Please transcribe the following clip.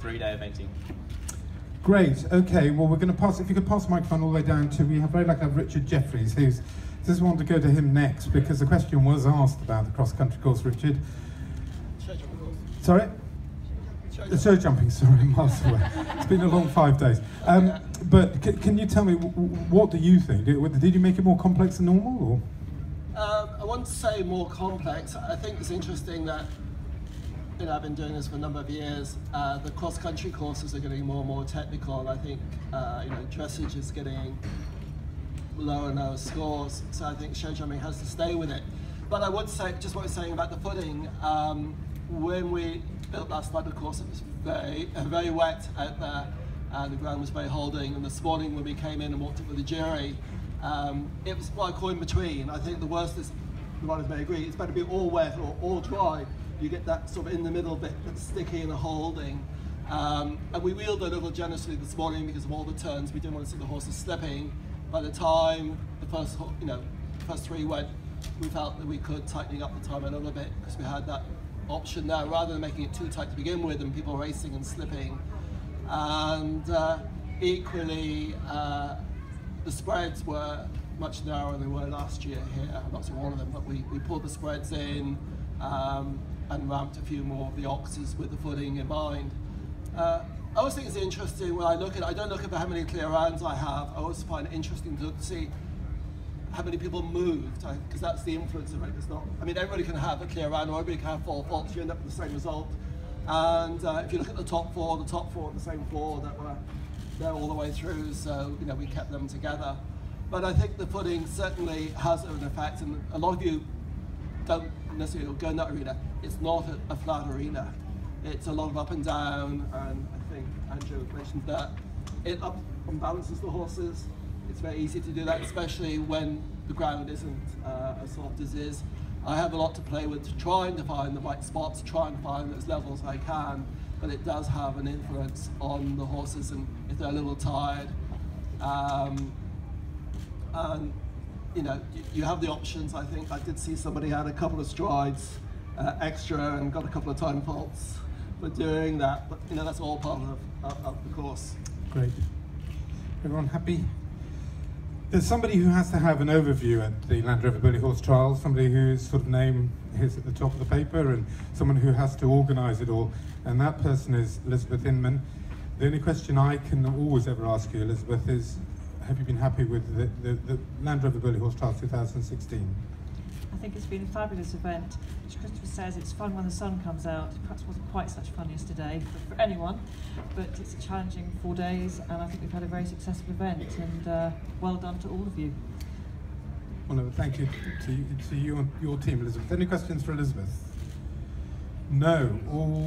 3-day eventing. Great. Okay. Well, we're going to pass. If you could pass the microphone all the way down to, we have very lucky to have Richard Jeffries, who's just want to go to him next because the question was asked about the cross-country course. Richard. Sorry. The show jumping. Sorry, miles away. It's been a long 5 days. But can you tell me what do you think? Did you make it more complex than normal, or? I wouldn't say more complex. I think it's interesting that, I've been doing this for a number of years. The cross-country courses are getting more and more technical, and I think dressage is getting lower and lower scores. So I think show jumping has to stay with it. But I would say, just what I was saying about the footing, when we built last night, of course, it was very wet out there, and the ground was very holding. And this morning, when we came in and walked it with the jury, it was what I call in between. I think the worst is, the riders may agree, it's better to be all wet or all dry. You get that sort of in the middle bit that's sticky and holding. And we wheeled a little generously this morning because of all the turns. We didn't want to see the horses slipping. By the time the first three went, we felt that we could tighten up the time a little bit because we had that option there, rather than making it too tight to begin with and people racing and slipping. And equally, the spreads were much narrower than they were last year here. I'm not saying all of them, but we pulled the spreads in and ramped a few more of the oxes with the footing in mind. I always think it's interesting when I look at it. I don't look at how many clear rounds I have. I always find it interesting to see how many people moved, because that's the influence of it. It's not, I mean, everybody can have a clear round, or everybody can have 4 faults, you end up with the same result. And if you look at the top four are the same 4 that were there all the way through, so we kept them together. But I think the footing certainly has an effect, and a lot of you don't necessarily go in that arena. It's not a flat arena. It's a lot of up and down, and I think Andrew mentioned that it up and balances the horses. It's very easy to do that, especially when the ground isn't as soft as is. I have a lot to play with, trying to find the right spots, trying to find those levels I can, but it does have an influence on the horses, and if they're a little tired. And you have the options. I think I did see somebody had a couple of strides extra and got a couple of time faults for doing that, but that's all part of the course. Great. Everyone happy? There's somebody who has to have an overview at the Land Rover Burghley Horse Trials, somebody whose sort of name is at the top of the paper, and someone who has to organise it all, and that person is Elizabeth Inman. The only question I can always ever ask you, Elizabeth, is have you been happy with the Land Rover Burghley Horse Trials 2016? I think it's been a fabulous event. As Christopher says, it's fun when the sun comes out. It perhaps wasn't quite such fun yesterday for anyone, but it's a challenging 4 days, and I think we've had a very successful event, and well done to all of you. Well, no, thank you to you and your team, Elizabeth. Any questions for Elizabeth? No. All